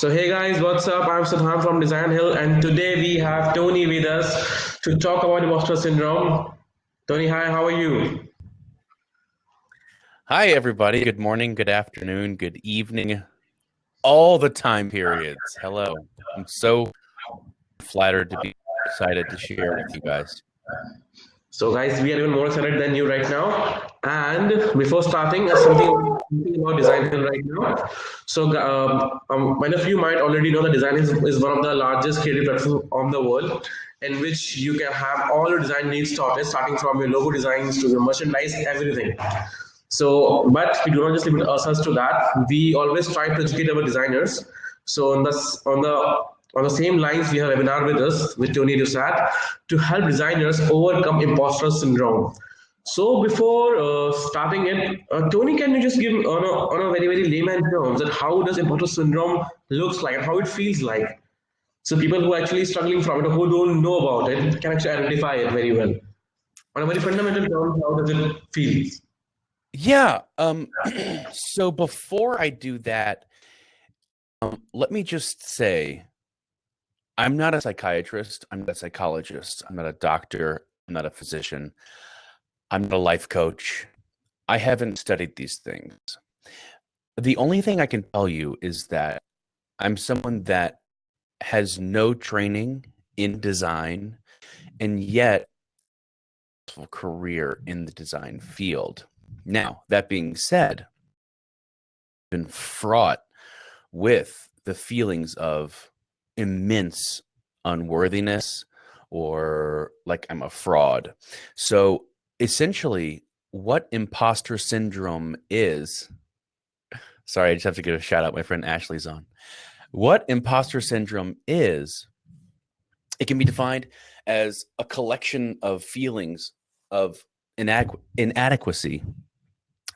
So hey guys, what's up? I'm Siddhant from Designhill, and today we have Tony with us to talk about Imposter Syndrome. Tony, hi, how are you? Hi, everybody. Good morning, good afternoon, good evening, all the time periods. Hello. I'm so flattered to be excited to share with you guys. So guys, we are even more excited than you right now. And before starting, something about Designhill right now. So many of you might already know that Design is one of the largest creative platforms on the world, in which you can have all your design needs sorted, starting from your logo designs to your merchandise, everything. So, but we do not just limit ourselves to that. We always try to educate our designers. So on the same lines, we have a webinar with us with Tony Dusat to help designers overcome imposter syndrome. So before starting it, Tony, can you just give on a very layman terms that how does imposter syndrome looks like and how it feels like? So people who are actually struggling from it or who don't know about it can actually identify it very well. On a very fundamental terms, how does it feel? Yeah. So before I do that, let me just say I'm not a psychiatrist. I'm not a psychologist. I'm not a doctor. I'm not a physician. I'm not a life coach. I haven't studied these things. The only thing I can tell you is that I'm someone that has no training in design and yet a career in the design field. Now, that being said, been fraught with the feelings of immense unworthiness or like I'm a fraud. So essentially, what imposter syndrome is, sorry, I just have to give a shout out. My friend Ashley's on. What imposter syndrome is, it can be defined as a collection of feelings of inadequacy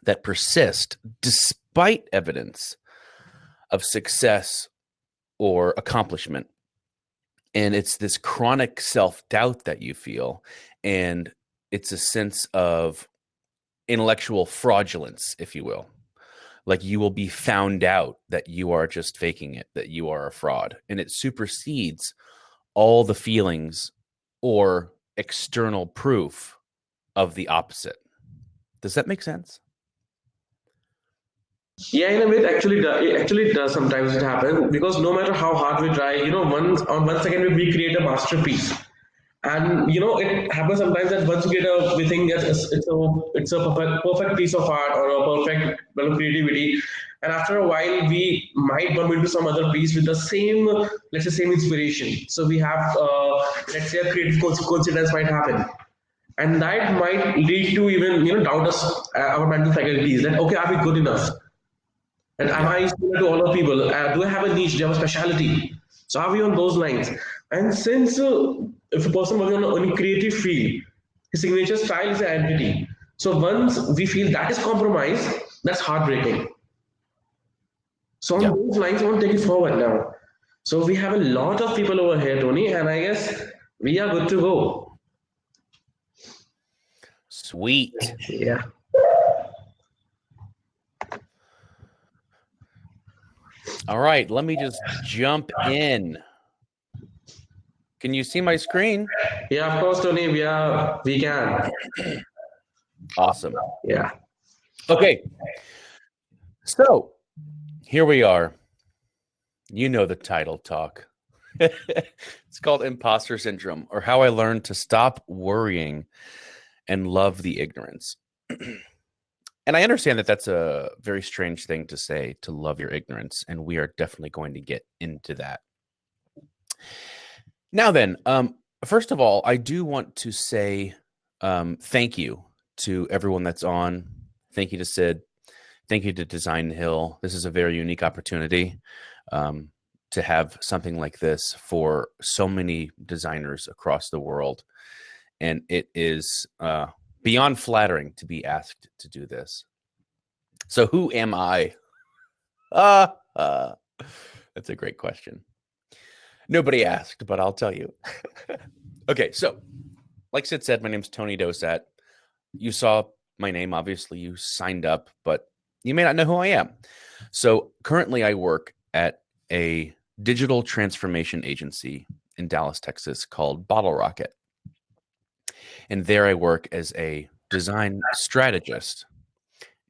that persist despite evidence of success or accomplishment. And it's this chronic self-doubt that you feel, and it's a sense of intellectual fraudulence, if you will. Like you will be found out that you are just faking it, that you are a fraud, and it supersedes all the feelings or external proof of the opposite. Does that make sense? Yeah, in a way, it actually does sometimes it happens because no matter how hard we try, one second we create a masterpiece, and it happens sometimes that once we think that it's a perfect piece of art or a perfect creativity, and after a while we might bump into some other piece with the same, let's say, same inspiration. So we have, let's say, a creative coincidence might happen, and that might lead to even doubt us, our mental faculties, that okay, are we good enough? And am Yeah. I similar to all of people? Do I have a niche? Do I have a specialty? So are we on those lines? And since if a person working on a creative field, his signature style is an identity. So once we feel that is compromised, that's heartbreaking. So on Yeah. those lines, I want to take it forward now. So we have a lot of people over here, Tony, and I guess we are good to go. Sweet. Yeah. All right, let me just jump in. Can you see my screen? Yeah, of course, Tony, we can. Awesome. Yeah. Okay, so here we are. You know the title talk. It's called Imposter Syndrome, or How I Learned to Stop Worrying and Love the Ignorance. And I understand that that's a very strange thing to say, to love your ignorance, and we are definitely going to get into that. Now then, first of all, I do want to say thank you to everyone that's on. Thank you to Sid. Thank you to Designhill. This is a very unique opportunity to have something like this for so many designers across the world. And it is beyond flattering to be asked to do this. So who am I? That's a great question. Nobody asked, but I'll tell you. Okay, so like Sid said, my name's Tony Dosat. You saw my name, obviously you signed up, but you may not know who I am. So currently I work at a digital transformation agency in Dallas, Texas called Bottle Rocket. And there I work as a design strategist.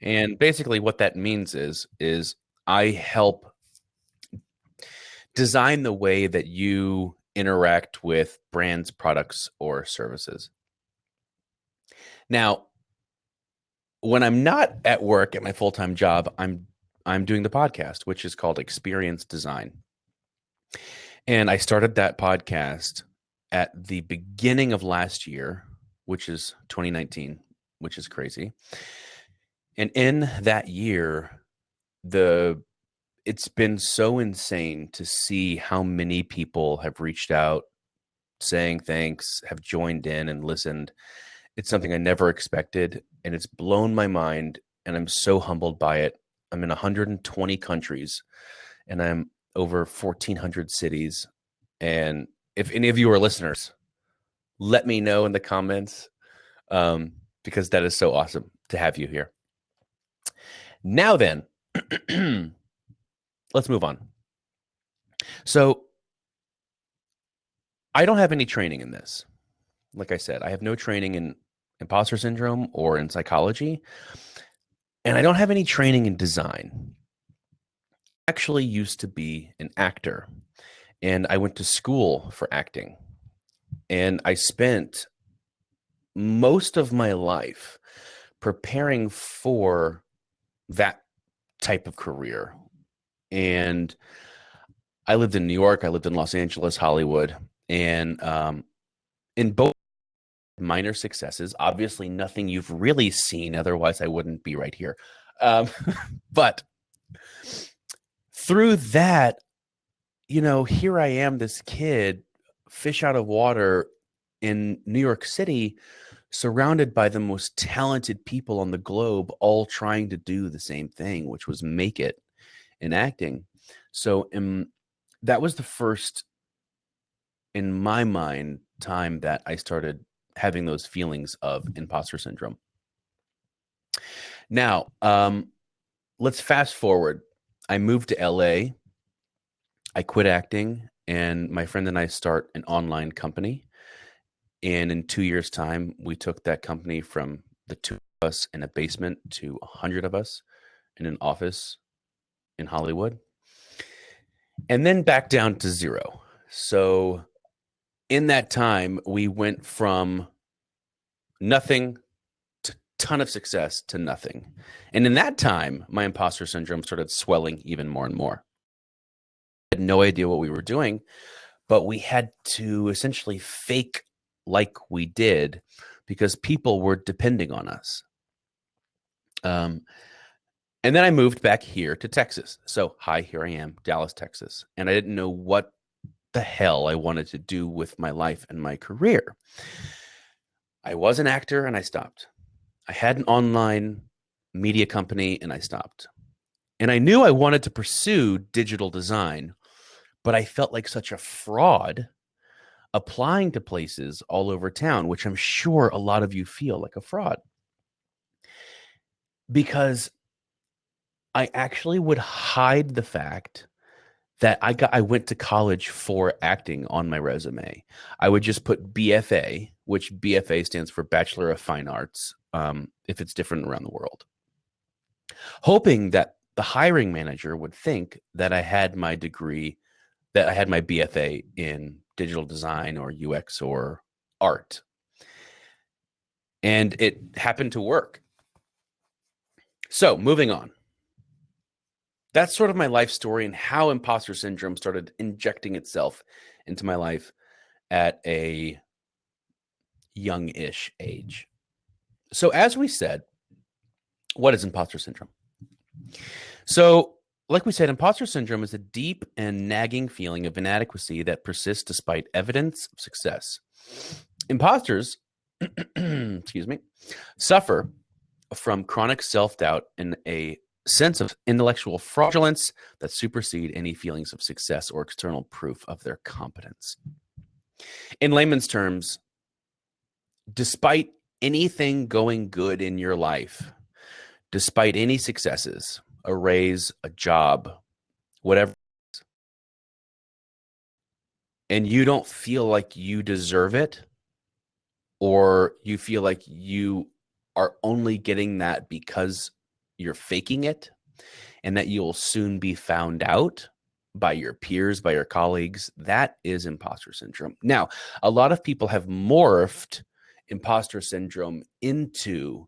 And basically what that means is I help design the way that you interact with brands, products, or services. Now, when I'm not at work at my full-time job, I'm doing the podcast, which is called Experience Design. And I started that podcast at the beginning of last year, which is 2019, which is crazy. And in that year, it's been so insane to see how many people have reached out saying thanks, have joined in and listened. It's something I never expected, and it's blown my mind, and I'm so humbled by it. I'm in 120 countries, and I'm over 1,400 cities. And if any of you are listeners, let me know in the comments, because that is so awesome to have you here. Now then, let's move on. So I don't have any training in this. Like I said, I have no training in imposter syndrome or in psychology, and I don't have any training in design. I actually used to be an actor, and I went to school for acting, and I spent most of my life preparing for that type of career. And I lived in New York, I lived in Los Angeles, Hollywood, and in both minor successes, obviously nothing you've really seen, otherwise I wouldn't be right here. But through that, here I am, this kid, fish out of water in New York City, surrounded by the most talented people on the globe, all trying to do the same thing, which was make it in acting. So that was the first, in my mind, time that I started having those feelings of imposter syndrome. Now, let's fast forward. I moved to LA. I quit acting, and my friend and I start an online company. And in 2 years' time, we took that company from the two of us in a basement to 100 of us in an office in Hollywood, and then back down to zero. So in that time, we went from nothing to ton of success to nothing. And in that time, my imposter syndrome started swelling even more and more. I had no idea what we were doing, but we had to essentially fake like we did because people were depending on us. And then I moved back here to Texas. So, hi, here I am, Dallas, Texas. And I didn't know what the hell I wanted to do with my life and my career. I was an actor and I stopped. I had an online media company and I stopped. And I knew I wanted to pursue digital design, but I felt like such a fraud applying to places all over town, which I'm sure a lot of you feel like a fraud. Because I actually would hide the fact that I went to college for acting on my resume. I would just put BFA, which BFA stands for Bachelor of Fine Arts, if it's different around the world, hoping that the hiring manager would think that I had my degree, that I had my BFA in digital design or UX or art. And it happened to work. So moving on. That's sort of my life story and how imposter syndrome started injecting itself into my life at a young-ish age. So as we said, what is imposter syndrome? So like we said, imposter syndrome is a deep and nagging feeling of inadequacy that persists despite evidence of success. Imposters, excuse me, suffer from chronic self-doubt and a sense of intellectual fraudulence that supersede any feelings of success or external proof of their competence. In layman's terms, despite anything going good in your life, despite any successes, a raise, a job, whatever, and you don't feel like you deserve it, or you feel like you are only getting that because you're faking it, and that you'll soon be found out by your peers, by your colleagues, that is imposter syndrome. Now, a lot of people have morphed imposter syndrome into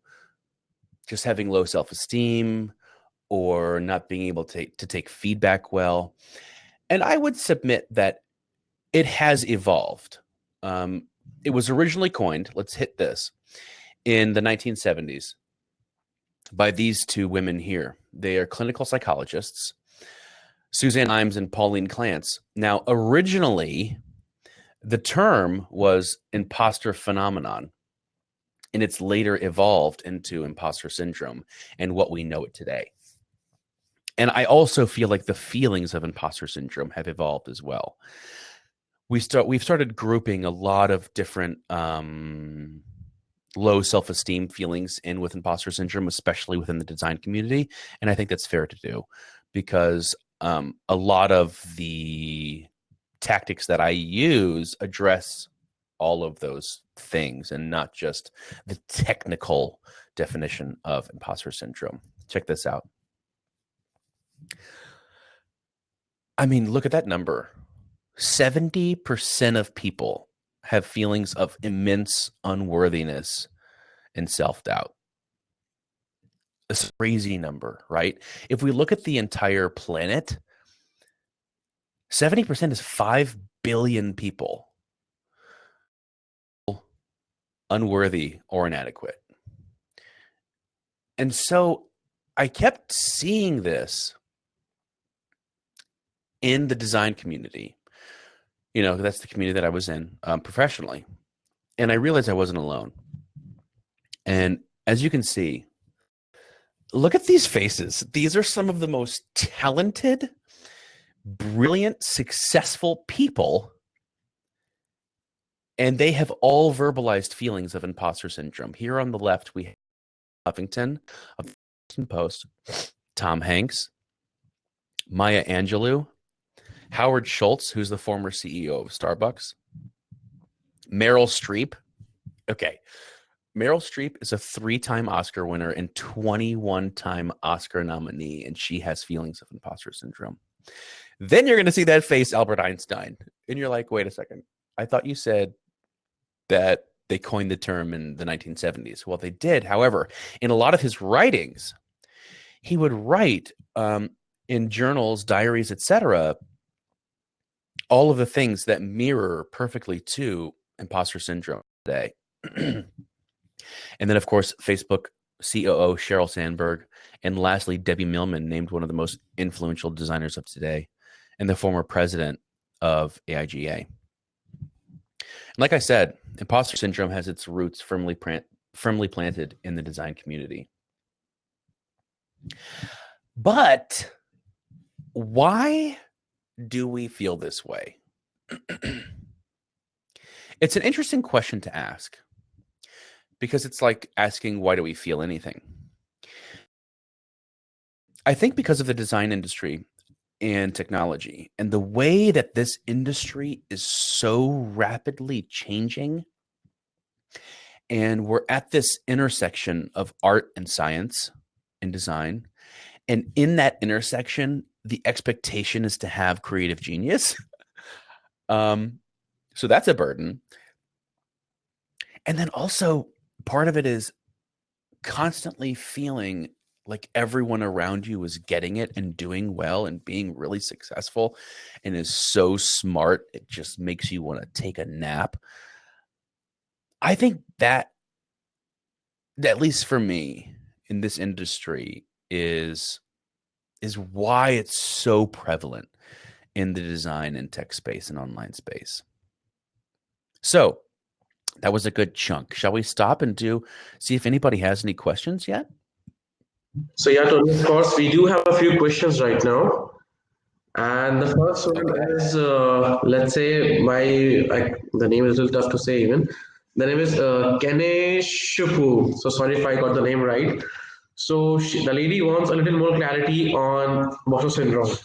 just having low self-esteem or not being able to take feedback well. And I would submit that it has evolved. It was originally coined, let's hit this, in the 1970s by these two women here. They are clinical psychologists, Suzanne Imes and Pauline Clance. Now, originally, the term was imposter phenomenon, and it's later evolved into imposter syndrome and what we know it today. And I also feel like the feelings of imposter syndrome have evolved as well. We've started grouping a lot of different low self-esteem feelings in with imposter syndrome, especially within the design community. And I think that's fair to do, because a lot of the tactics that I use address all of those things and not just the technical definition of imposter syndrome. Check this out. I mean, look at that number. 70% of people have feelings of immense unworthiness and self-doubt. It's a crazy number, right? If we look at the entire planet, 70% is 5 billion people unworthy or inadequate. And so I kept seeing this in the design community. You know, that's the community that I was in professionally. And I realized I wasn't alone. And as you can see, look at these faces. These are some of the most talented, brilliant, successful people. And they have all verbalized feelings of imposter syndrome. Here on the left, we have Huffington of the Washington Post, Tom Hanks, Maya Angelou, Howard Schultz, who's the former CEO of Starbucks, Meryl Streep. Okay. Meryl Streep is a 3-time Oscar winner and 21-time Oscar nominee, and she has feelings of imposter syndrome. Then you're going to see that face, Albert Einstein, and you're like, wait a second. I thought you said that they coined the term in the 1970s. Well, they did. However, in a lot of his writings, he would write in journals, diaries, etc., all of the things that mirror perfectly to imposter syndrome today. And then, of course, Facebook COO Sheryl Sandberg, and lastly, Debbie Millman, named one of the most influential designers of today, and the former president of AIGA. And like I said, imposter syndrome has its roots firmly planted in the design community. But why do we feel this way? It's an interesting question to ask, because it's like asking, why do we feel anything? I think because of the design industry and technology and the way that this industry is so rapidly changing, and we're at this intersection of art and science and design. And in that intersection, the expectation is to have creative genius. So that's a burden. And then also part of it is constantly feeling like everyone around you is getting it and doing well and being really successful and is so smart, it just makes you want to take a nap. I think that, at least for me in this industry, is why it's so prevalent in the design and tech space and online space. So that was a good chunk. Shall we stop and see if anybody has any questions yet? So yeah, Tony, of course, we do have a few questions right now. And the first one is, let's say, the name is a little tough to say even. The name is Keneshupu. So sorry if I got the name right. So the lady wants a little more clarity on Imposter syndrome.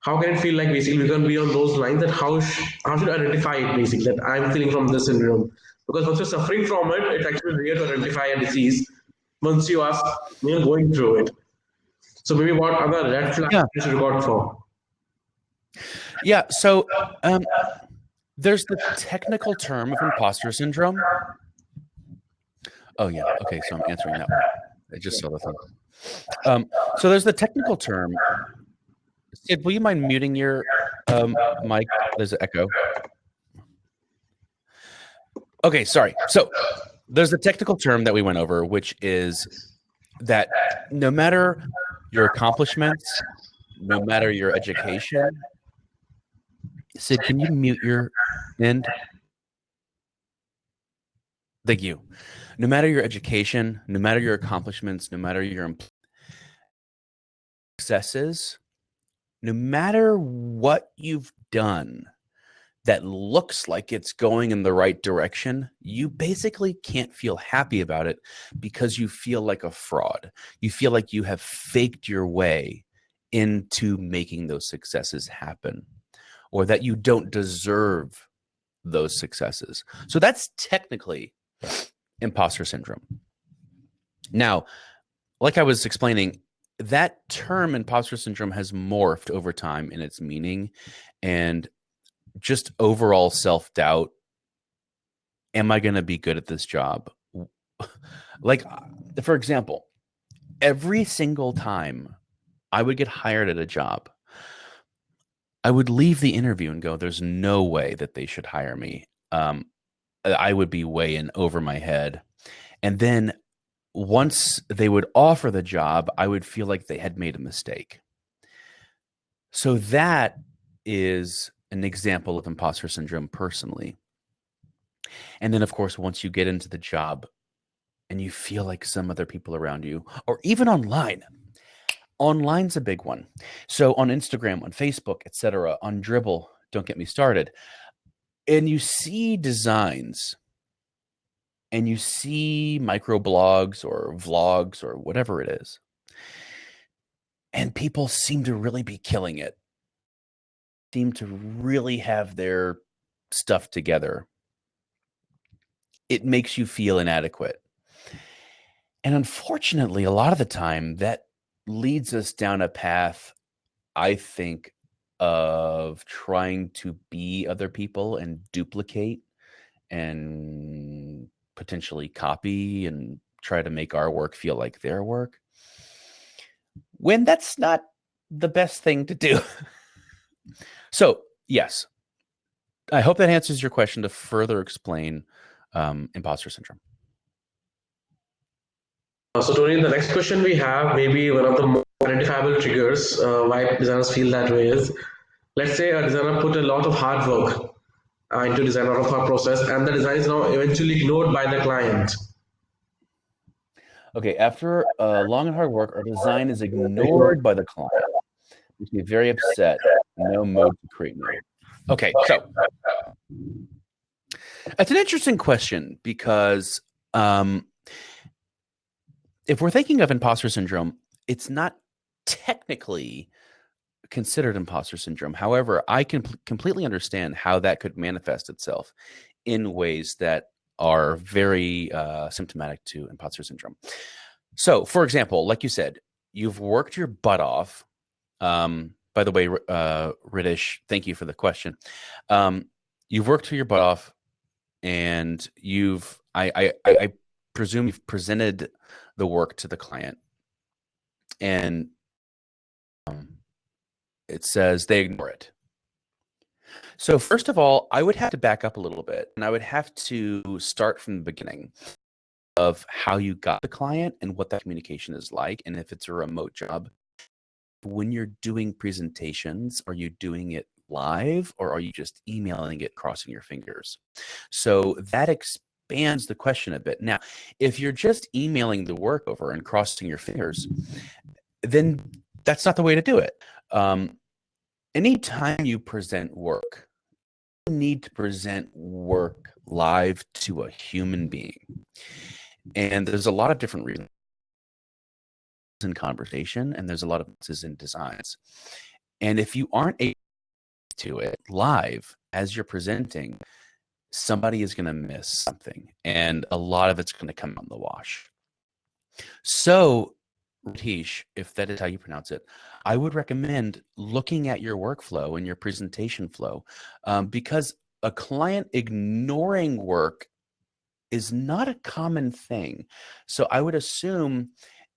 how can it feel like basically we can be on those lines that how should I identify it basically that I'm feeling from this syndrome? Because once you're suffering from it, it's actually rare to identify a disease once you are going through it. So maybe what other red flags Yeah. you should record for? Yeah. So there's the technical term of imposter syndrome. Oh, yeah. Okay. So I'm answering that one. I just saw the thing. So there's the technical term. Sid, will you mind muting your mic? There's an echo. Okay, sorry. So there's the technical term that we went over, which is that no matter your accomplishments, no matter your education, Sid, can you mute your end? Thank you. No matter your education, no matter your accomplishments, no matter your successes, no matter what you've done that looks like it's going in the right direction, you basically can't feel happy about it because you feel like a fraud. You feel like you have faked your way into making those successes happen, or that you don't deserve those successes. So that's technically imposter syndrome. Now, like I was explaining, that term imposter syndrome has morphed over time in its meaning and just overall self-doubt. Am I going to be good at this job? Like, for example, every single time I would get hired at a job, I would leave the interview and go, there's no way that they should hire me. I would be way in over my head. And then once they would offer the job, I would feel like they had made a mistake. So that is an example of imposter syndrome personally. And then, of course, once you get into the job and you feel like some other people around you, or even online, online's a big one. So on Instagram, on Facebook, etc., on Dribble, don't get me started. And you see designs and you see microblogs or vlogs or whatever it is. And people seem to really be killing it, seem to really have their stuff together. It makes you feel inadequate. And unfortunately, a lot of the time that leads us down a path, I think, of trying to be other people and duplicate and potentially copy and try to make our work feel like their work, when that's not the best thing to do. So, yes, I hope that answers your question to further explain imposter syndrome. So, Tony, the next question we have, maybe one of the more identifiable triggers why designers feel that way is, let's say a designer put a lot of hard work into design out of our process, and the design is now eventually ignored by the client. Okay, after long and hard work, our design is ignored by the client. Makes me very upset. No mode to create new. Okay, so that's an interesting question because if we're thinking of imposter syndrome, it's not technically considered imposter syndrome. However, I can completely understand how that could manifest itself in ways that are very symptomatic to imposter syndrome. So, for example, like you said, you've worked your butt off. By the way, Ridish, thank you for the question. You've worked your butt off, and I presume you've presented the work to the client, and it says they ignore it. So first of all, I would have to back up a little bit, and I would have to start from the beginning of how you got the client and what that communication is like, and if it's a remote job. When you're doing presentations, are you doing it live or are you just emailing it, crossing your fingers? So that expands the question a bit. Now, if you're just emailing the work over and crossing your fingers, then that's not the way to do it. Anytime you present work, you need to present work live to a human being. And there's a lot of different reasons in conversation, and there's a lot of differences in designs. And if you aren't able to it live as you're presenting, somebody is going to miss something, and a lot of it's going to come on the wash. So, Ratish, if that is how you pronounce it, I would recommend looking at your workflow and your presentation flow, because a client ignoring work is not a common thing. So I would assume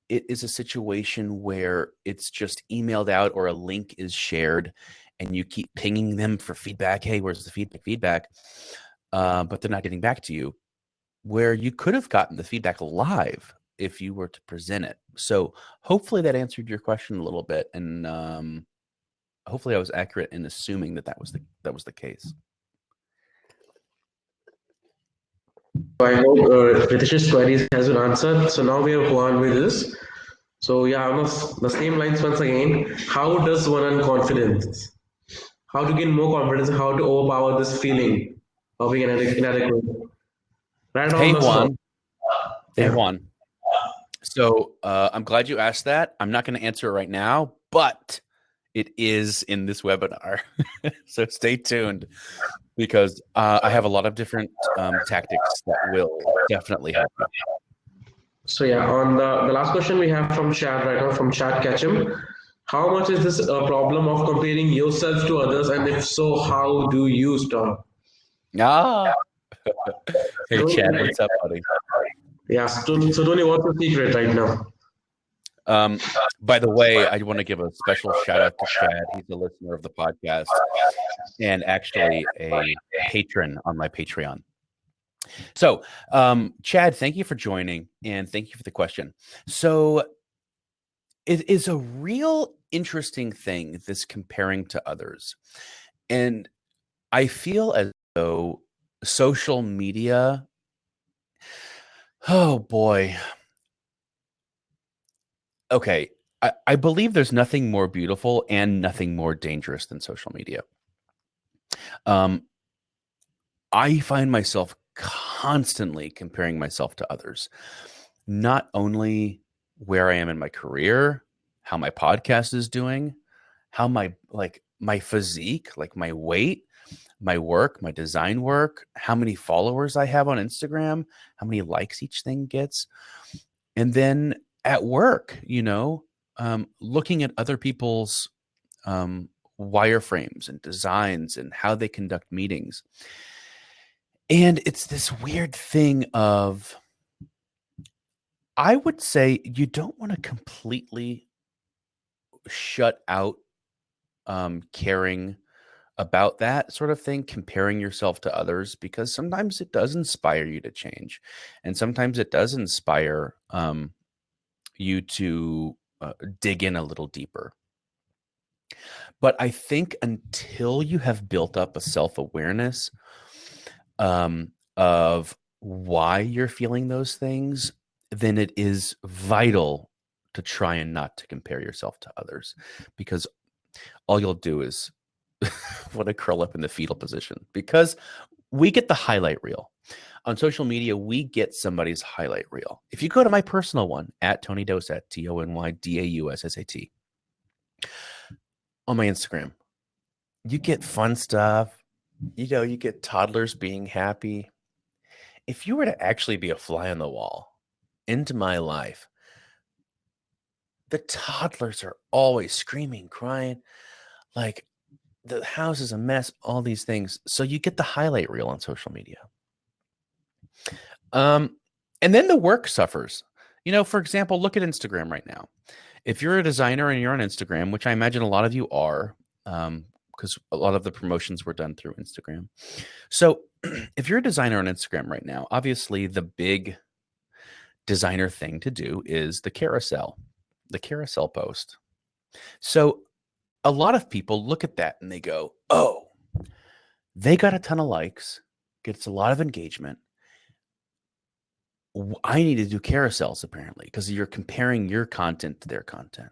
it is a situation where it's just emailed out or a link is shared and you keep pinging them for feedback. Hey, where's the feedback? But they're not getting back to you, where you could have gotten the feedback live if you were to present it. So hopefully that answered your question a little bit. And hopefully I was accurate in assuming that was the case. I hope Ritish's queries has been answered. So now we have Juan with us. So yeah, on the same lines once again, how does one earn confidence? How to gain more confidence? How to overpower this feeling of being inadequate? Right on Hey, the spot. Juan. Hey, Yeah. Juan. So I'm glad you asked that. I'm not going to answer it right now, but it is in this webinar. So stay tuned, because I have a lot of different tactics that will definitely help you. So yeah, on the last question we have from chat right now, from chat Ketchum. How much is this a problem of comparing yourself to others, and if so, how do you stop? Ah, hey, Chad, Don't- what's up, buddy? Yeah, so Tony, what's the secret right now? By the way, I want to give a special shout out to Chad. He's a listener of the podcast and actually a patron on my Patreon. So, Chad, thank you for joining and thank you for the question. So, it is a real interesting thing, this comparing to others. And I feel as though social media, oh boy. Okay. I believe there's nothing more beautiful and nothing more dangerous than social media. Um, I find myself constantly comparing myself to others, not only where I am in my career, how my podcast is doing, how my physique, like my weight, my work, my design work, how many followers I have on Instagram, how many likes each thing gets. And then at work, looking at other people's wireframes and designs and how they conduct meetings. And it's this weird thing of, I would say you don't want to completely shut out caring about that sort of thing, comparing yourself to others, because sometimes it does inspire you to change. And sometimes it does inspire you to dig in a little deeper. But I think until you have built up a self-awareness of why you're feeling those things, then it is vital to try and not to compare yourself to others, because all you'll do is want to curl up in the fetal position, because we get the highlight reel. On social media, we get somebody's highlight reel. If you go to my personal one, at Tony Dosat, TonyDaussat, on my Instagram, you get fun stuff. You get toddlers being happy. If you were to actually be a fly on the wall into my life, the toddlers are always screaming, crying, like the house is a mess, all these things. So you get the highlight reel on social media. And then the work suffers. For example, look at Instagram right now. If you're a designer and you're on Instagram, which I imagine a lot of you are, because a lot of the promotions were done through Instagram. So if you're a designer on Instagram right now, obviously the big designer thing to do is the carousel post. So a lot of people look at that and they go, oh, they got a ton of likes, gets a lot of engagement. I need to do carousels, apparently, because you're comparing your content to their content.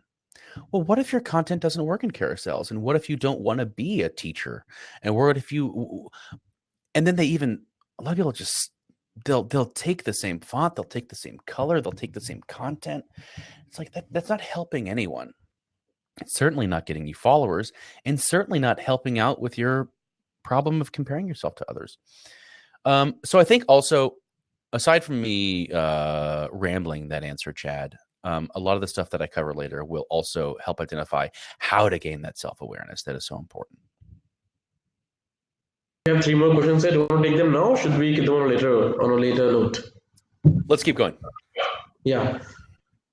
Well, what if your content doesn't work in carousels? And what if you don't want to be a teacher? And what if you, and then a lot of people just, they'll take the same font, they'll take the same color, they'll take the same content. It's like that's not helping anyone. It's certainly not getting you followers, and certainly not helping out with your problem of comparing yourself to others. So I think also, aside from me rambling that answer, Chad, a lot of the stuff that I cover later will also help identify how to gain that self-awareness that is so important. We have three more questions here. Do you want to take them now? Should we get them on a later note? Let's keep going. Yeah.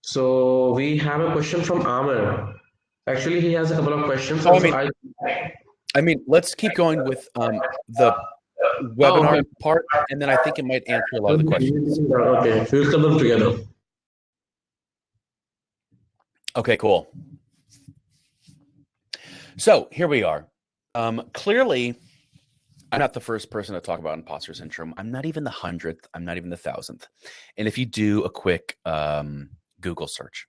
So we have a question from Amar. Actually, he has a couple of questions. Oh, Also, I mean, let's keep going with the webinar okay. part, and then I think it might answer a lot of the questions. Okay, we'll come them together. Okay, cool. So here we are. Clearly, I'm not the first person to talk about imposter syndrome. I'm not even the 100th. I'm not even the 1,000th. And if you do a quick Google search,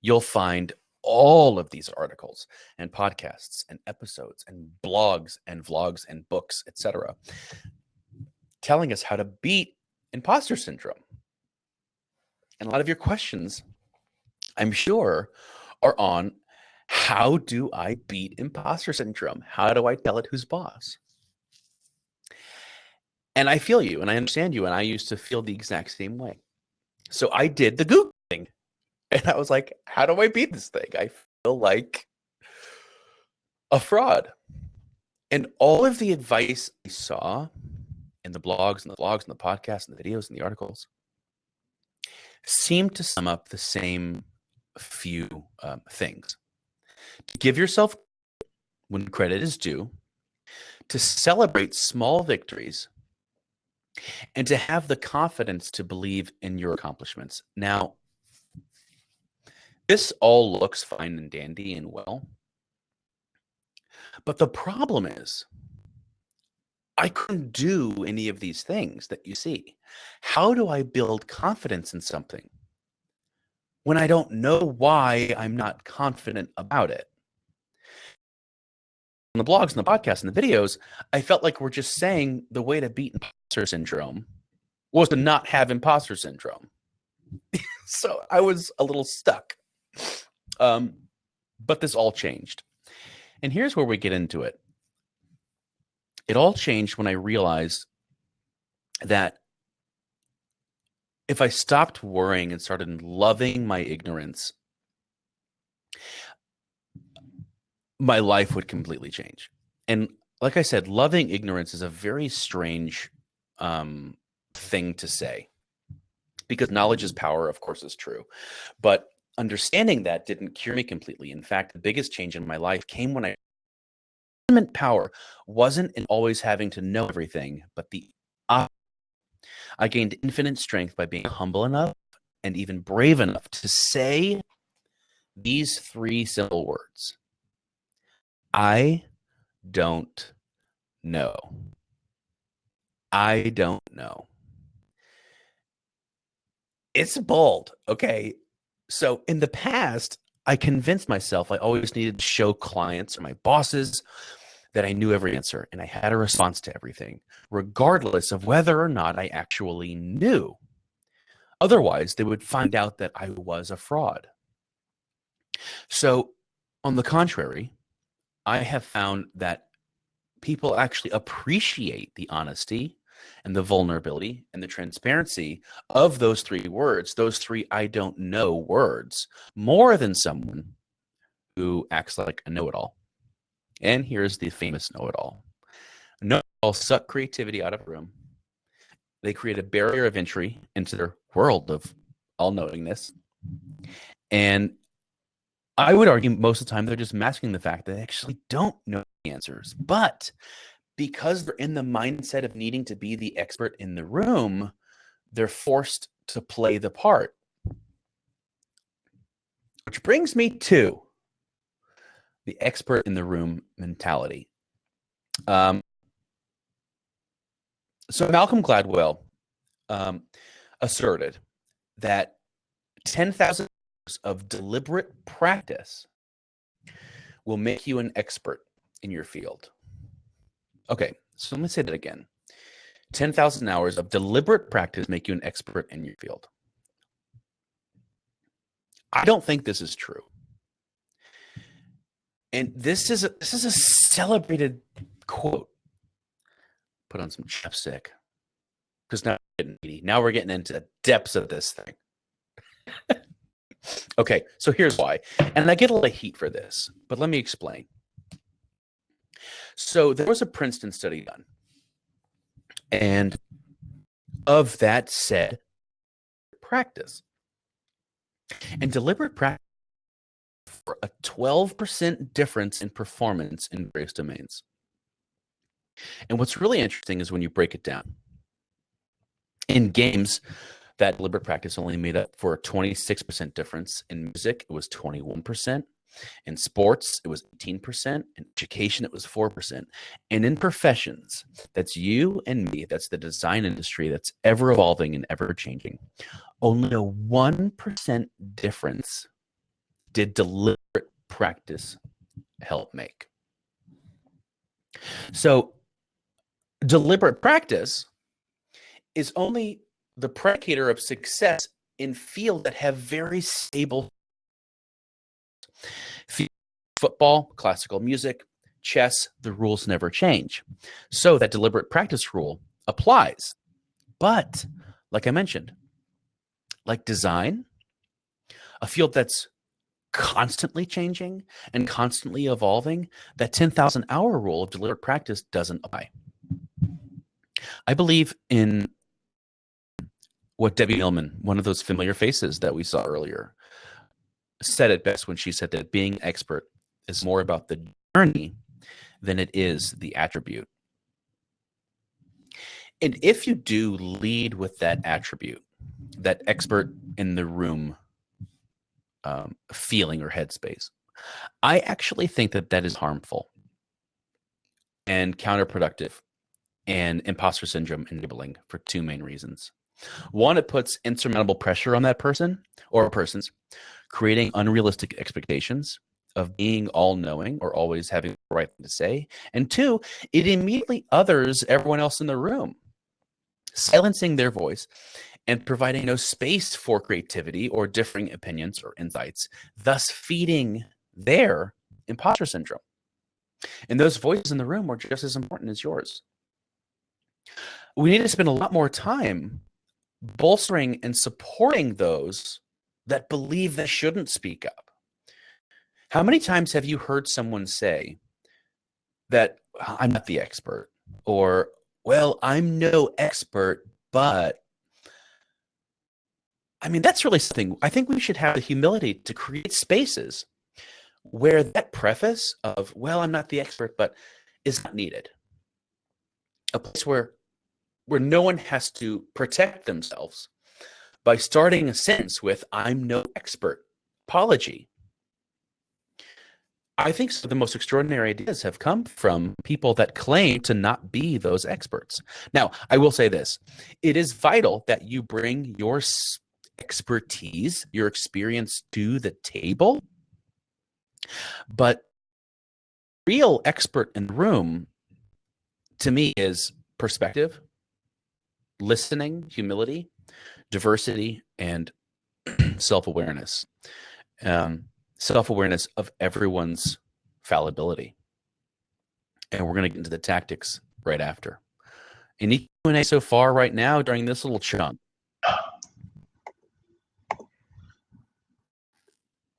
you'll find all of these articles and podcasts and episodes and blogs and vlogs and books, etc., telling us how to beat imposter syndrome. And a lot of your questions, I'm sure, are on how do I beat imposter syndrome? How do I tell it who's boss? And I feel you and I understand you. And I used to feel the exact same way. So I did the Google thing. And I was like, how do I beat this thing? I feel like a fraud. And all of the advice I saw in the blogs and the podcasts and the videos and the articles seemed to sum up the same few things. To give yourself when credit is due, to celebrate small victories, and to have the confidence to believe in your accomplishments. Now, this all looks fine and dandy and well, but the problem is I couldn't do any of these things that you see. How do I build confidence in something when I don't know why I'm not confident about it? On the blogs and the podcasts and the videos, I felt like we're just saying the way to beat imposter syndrome was to not have imposter syndrome. So I was a little stuck. But this all changed. And here's where we get into it. It all changed when I realized that if I stopped worrying and started loving my ignorance, my life would completely change. And like I said, loving ignorance is a very strange thing to say, because knowledge is power, of course, is true. But understanding that didn't cure me completely. In fact, the biggest change in my life came when ultimate power wasn't in always having to know everything, but the opposite. I gained infinite strength by being humble enough and even brave enough to say these three simple words: I don't know. I don't know. It's bold, okay? So in the past, I convinced myself I always needed to show clients or my bosses that I knew every answer and I had a response to everything, regardless of whether or not I actually knew. Otherwise, they would find out that I was a fraud. So, on the contrary, I have found that people actually appreciate the honesty and the vulnerability and the transparency of those three words, those three I don't know words, more than someone who acts like a know-it-all. And here's the famous know-it-all. Know-it-all suck creativity out of a room. They create a barrier of entry into their world of all-knowingness. And I would argue most of the time they're just masking the fact that they actually don't know the answers. But because they're in the mindset of needing to be the expert in the room, they're forced to play the part. Which brings me to the expert in the room mentality. So Malcolm Gladwell asserted that 10,000 hours of deliberate practice will make you an expert in your field. Okay, so let me say that again. 10,000 hours of deliberate practice make you an expert in your field. I don't think this is true. And this is a celebrated quote. Put on some chapstick, because now we're getting into the depths of this thing. Okay, so here's why. And I get a lot of heat for this, but let me explain. So there was a Princeton study done. And of that said, practice. And deliberate practice for a 12% difference in performance in various domains. And what's really interesting is when you break it down. In games, that deliberate practice only made up for a 26% difference. In music, it was 21%. In sports, it was 18%. In education, it was 4%. And in professions, that's you and me, that's the design industry that's ever evolving and ever changing, only a 1% difference did deliberate practice help make. So deliberate practice is only the predicator of success in fields that have very stable football, classical music, chess, the rules never change. So that deliberate practice rule applies. But like I mentioned, like design, a field that's constantly changing and constantly evolving, that 10,000 hour rule of deliberate practice doesn't apply. I believe in what Debbie Millman, one of those familiar faces that we saw earlier, said it best when she said that being expert is more about the journey than it is the attribute. And if you do lead with that attribute, that expert in the room feeling or headspace, I actually think that that is harmful and counterproductive and imposter syndrome enabling for two main reasons. One, it puts insurmountable pressure on that person or persons, creating unrealistic expectations of being all-knowing or always having the right thing to say. And two, it immediately others everyone else in the room, silencing their voice and providing no space for creativity or differing opinions or insights, thus feeding their imposter syndrome. And those voices in the room are just as important as yours. We need to spend a lot more time bolstering and supporting those that believe they shouldn't speak up. How many times have you heard someone say that I'm not the expert, or, well, I'm no expert, but I mean, that's really something. I think we should have the humility to create spaces where that preface of, well, I'm not the expert, but is not needed. A place where no one has to protect themselves by starting a sentence with, I'm no expert. Apology. I think some of the most extraordinary ideas have come from people that claim to not be those experts. Now, I will say this. It is vital that you bring your expertise, your experience to the table. But real expert in the room, to me, is perspective, listening, humility, diversity, and self-awareness. Self-awareness of everyone's fallibility. And we're going to get into the tactics right after. Any Q&A so far right now during this little chunk?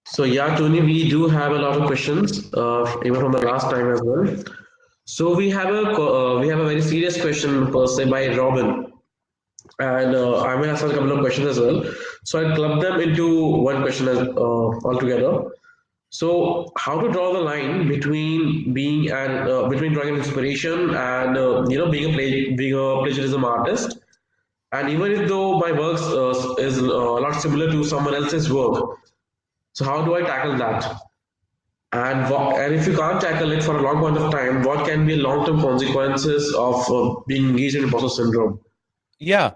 So yeah, Tony, we do have a lot of questions, even from the last time as well. So we have a very serious question per se by Robin, and I will ask a couple of questions as well. So I'll club them into one question altogether. So how to draw the line between between drawing an inspiration and being a plagiarism artist, and even if though my work is a lot similar to someone else's work, so how do I tackle that? And if you can't tackle it for a long point of time, what can be long-term consequences of being engaged in imposter syndrome? Yeah.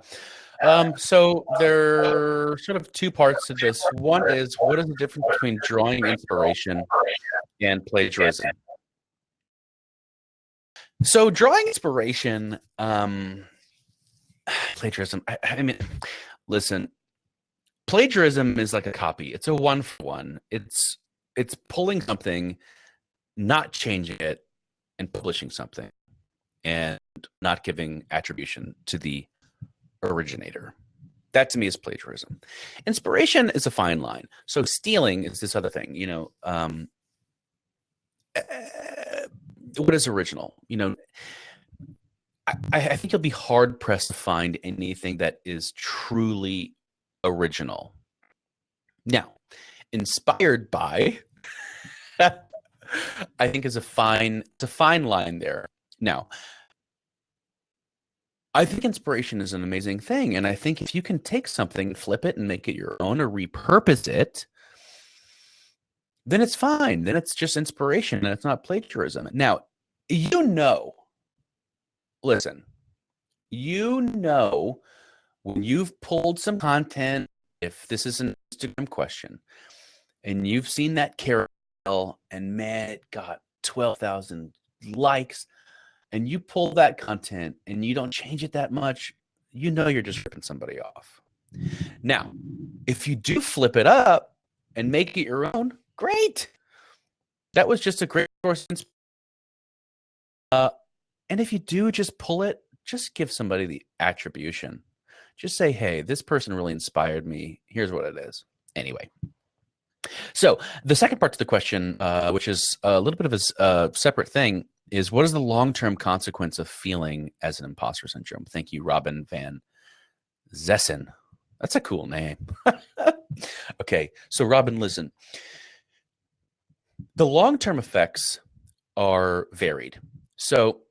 So there are sort of two parts to this. One is, what is the difference between drawing inspiration and plagiarism? So drawing inspiration, plagiarism, I mean, listen, plagiarism is like a copy. It's a one for one. It's pulling something, not changing it and publishing something and not giving attribution to the originator. That to me is plagiarism. Inspiration is a fine line. So stealing is this other thing, what is original? I think you'll be hard pressed to find anything that is truly original. Now, inspired by, I think is a fine line there. Now, I think inspiration is an amazing thing. And I think if you can take something, flip it and make it your own or repurpose it, then it's fine. Then it's just inspiration and it's not plagiarism. Now, listen, when you've pulled some content, if this is an Instagram question, and you've seen that carousel and man, it got 12,000 likes, and you pull that content and you don't change it that much, you're just ripping somebody off. Now, if you do flip it up and make it your own, great. That was just a great source. And if you do just pull it, just give somebody the attribution. Just say, hey, this person really inspired me. Here's what it is. Anyway. So the second part to the question, which is a little bit of a separate thing, is what is the long-term consequence of feeling as an imposter syndrome? Thank you, Robin Van Zessen. That's a cool name. Okay, so Robin, listen. The long-term effects are varied. So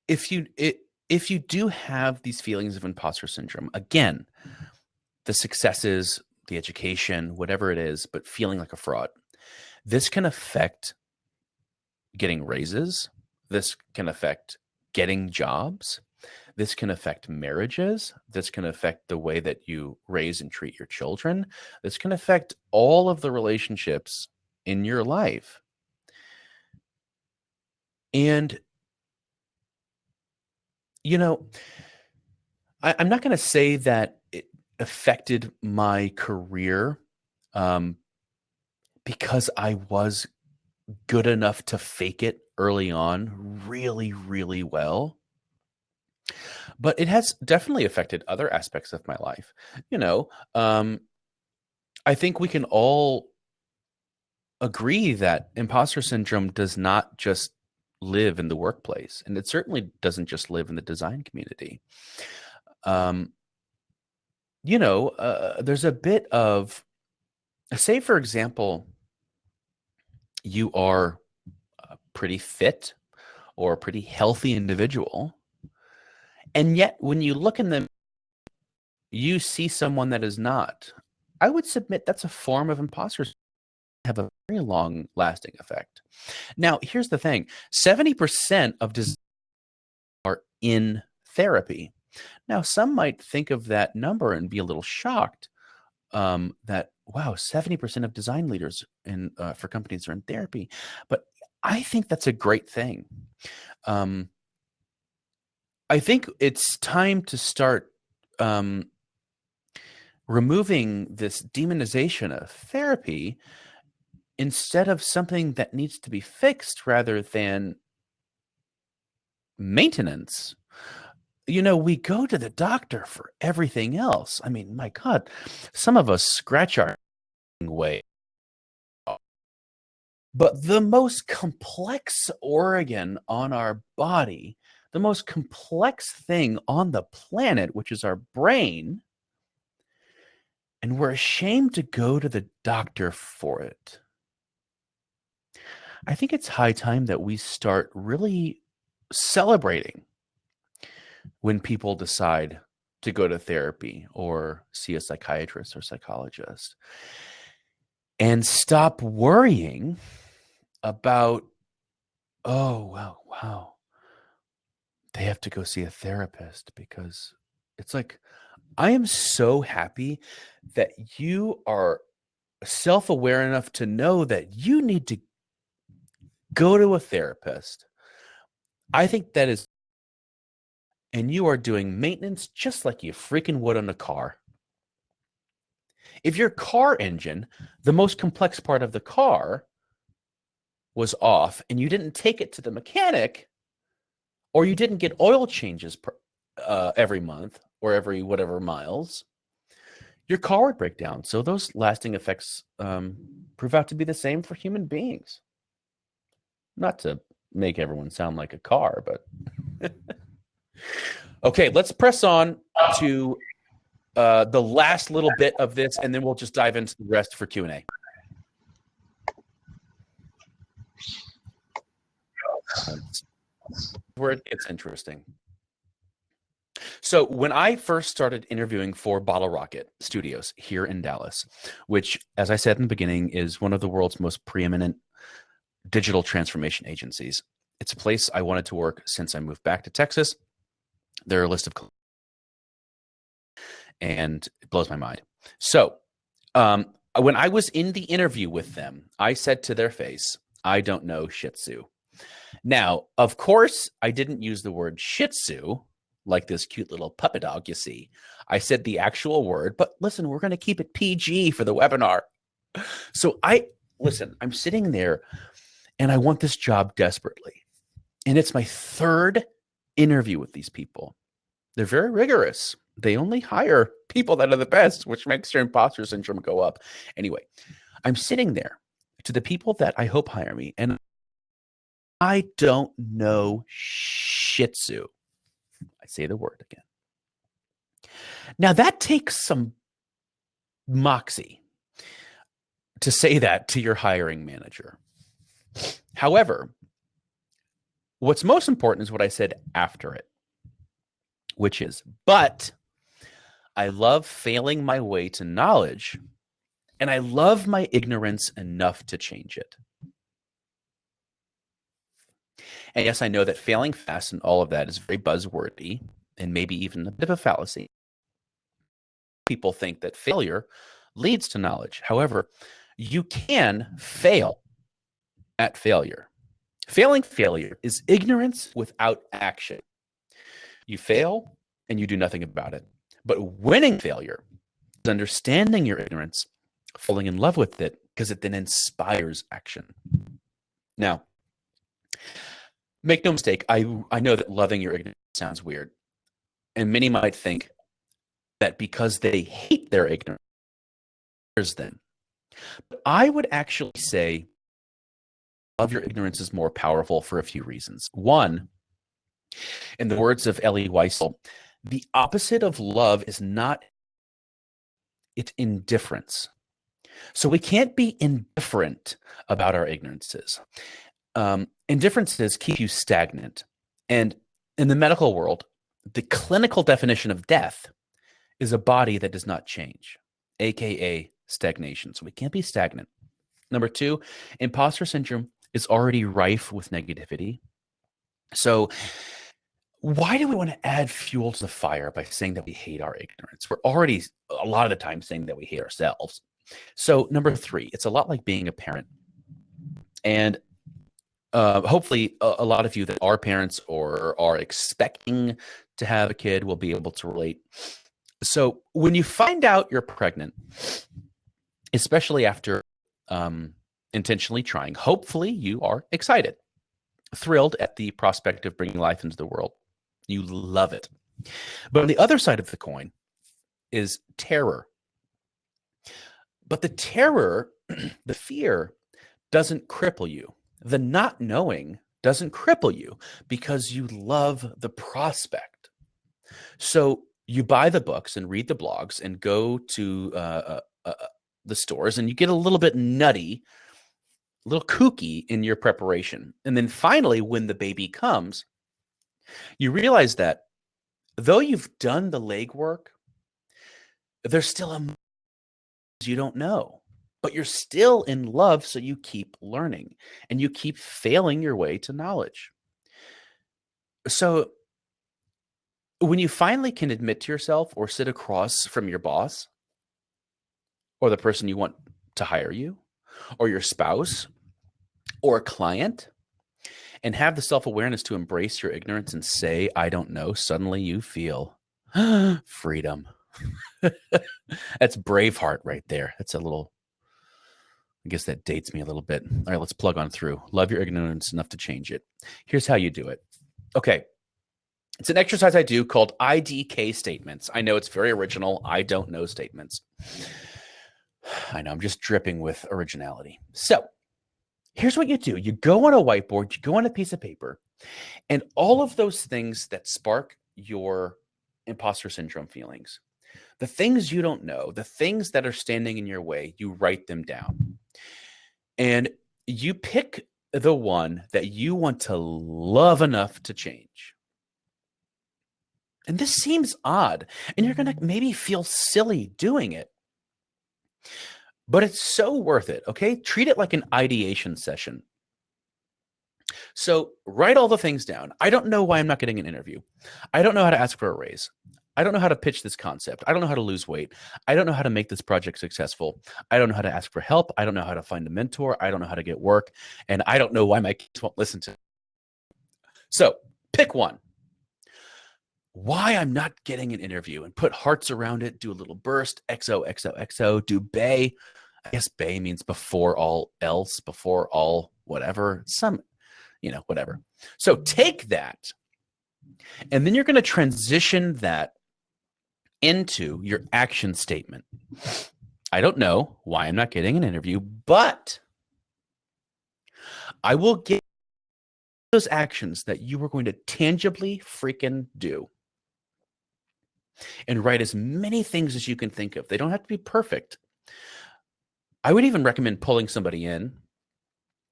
if you do have these feelings of imposter syndrome, again, the successes, the education, whatever it is, but feeling like a fraud, this can affect getting raises. This can affect getting jobs. This can affect marriages. This can affect the way that you raise and treat your children. This can affect all of the relationships in your life. And, I'm not going to say that it affected my career because I was good enough to fake it early on really, really well. But it has definitely affected other aspects of my life. I think we can all agree that imposter syndrome does not just live in the workplace, and it certainly doesn't just live in the design community. There's a bit of, say, for example, you are a pretty fit or a pretty healthy individual, and yet when you look in them, you see someone that is not. I would submit that's a form of imposter syndrome, have a very long lasting effect. Now, here's the thing. 70% of designers are in therapy. Now, some might think of that number and be a little shocked that, wow, 70% of design leaders for companies are in therapy. But I think that's a great thing. I think it's time to start removing this demonization of therapy instead of something that needs to be fixed rather than maintenance. We go to the doctor for everything else. I mean, my God, some of us scratch our way. But the most complex organ on our body, the most complex thing on the planet, which is our brain, and we're ashamed to go to the doctor for it. I think it's high time that we start really celebrating when people decide to go to therapy or see a psychiatrist or psychologist, and stop worrying about, oh, wow, they have to go see a therapist, because it's like, I am so happy that you are self-aware enough to know that you need to go to a therapist. I think that is, and you are doing maintenance just like you freaking would on a car. If your car engine, the most complex part of the car, was off and you didn't take it to the mechanic, or you didn't get oil changes every month or every whatever miles, your car would break down. So those lasting effects prove out to be the same for human beings. Not to make everyone sound like a car, but okay, let's press on to the last little bit of this, and then we'll just dive into the rest for Q&A. Where it gets interesting. So when I first started interviewing for Bottle Rocket Studios here in Dallas, which, as I said in the beginning, is one of the world's most preeminent digital transformation agencies, it's a place I wanted to work since I moved back to Texas. There are a list of, and it blows my mind. So when I was in the interview with them, I said to their face, I don't know Shih Tzu. Now, of course, I didn't use the word Shih Tzu, like this cute little puppy dog you see. I said the actual word, but listen, we're going to keep it PG for the webinar. So I'm sitting there and I want this job desperately. And it's my third interview with these people. They're very rigorous. They only hire people that are the best, which makes their imposter syndrome go up. Anyway, I'm sitting there to the people that I hope hire me, and I don't know Shih Tzu. I say the word again. Now, that takes some moxie to say that to your hiring manager. However, what's most important is what I said after it, which is, but I love failing my way to knowledge, and I love my ignorance enough to change it. And yes, I know that failing fast and all of that is very buzzwordy and maybe even a bit of a fallacy. People think that failure leads to knowledge. However, you can fail at failure. Failing failure is ignorance without action. You fail and you do nothing about it. But winning failure is understanding your ignorance, falling in love with it, because it then inspires action. Now, make no mistake, I know that loving your ignorance sounds weird. And many might think that because they hate their ignorance, then. But I would actually say love your ignorance is more powerful for a few reasons. One, in the words of Elie Wiesel, the opposite of love is not, it's indifference. So we can't be indifferent about our ignorances. Indifferences keep you stagnant. And in the medical world, the clinical definition of death is a body that does not change, aka stagnation. So we can't be stagnant. Number two, imposter syndrome is already rife with negativity. So why do we want to add fuel to the fire by saying that we hate our ignorance? We're already a lot of the time saying that we hate ourselves. So number three, it's a lot like being a parent. And hopefully a lot of you that are parents or are expecting to have a kid will be able to relate. So when you find out you're pregnant, especially after intentionally trying, hopefully you are excited, thrilled at the prospect of bringing life into the world. You love it. But on the other side of the coin is terror. But the terror, the fear, doesn't cripple you. The not knowing doesn't cripple you because you love the prospect. So you buy the books and read the blogs and go to the stores, and you get a little bit nutty, a little kooky in your preparation. And then finally, when the baby comes, you realize that though you've done the legwork, there's still a you don't know, but you're still in love. So you keep learning and you keep failing your way to knowledge. So when you finally can admit to yourself or sit across from your boss or the person you want to hire you or your spouse or a client and have the self-awareness to embrace your ignorance and say, I don't know, suddenly you feel freedom. That's Braveheart right there. That's a little I guess that dates me a little bit. All right, let's plug on through. Love your ignorance enough to change it. Here's how you do it. Okay. It's an exercise I do called IDK statements. I know it's very original. I don't know statements. I know I'm just dripping with originality. So here's what you do. You go on a whiteboard, you go on a piece of paper, and all of those things that spark your imposter syndrome feelings, the things you don't know, the things that are standing in your way, you write them down. And you pick the one that you want to love enough to change. And this seems odd, and you're going to maybe feel silly doing it. But it's so worth it, okay? Treat it like an ideation session. So write all the things down. I don't know why I'm not getting an interview. I don't know how to ask for a raise. I don't know how to pitch this concept. I don't know how to lose weight. I don't know how to make this project successful. I don't know how to ask for help. I don't know how to find a mentor. I don't know how to get work. And I don't know why my kids won't listen to me. So pick one. Why I'm not getting an interview, and put hearts around it. Do a little burst. XOXOXO. Do bay. I guess bay means before all else, before all whatever. Whatever. So take that, and then you're going to transition that into your action statement. I don't know why I'm not getting an interview, but I will get those actions that you are going to tangibly freaking do. And write as many things as you can think of. They don't have to be perfect. I would even recommend pulling somebody in,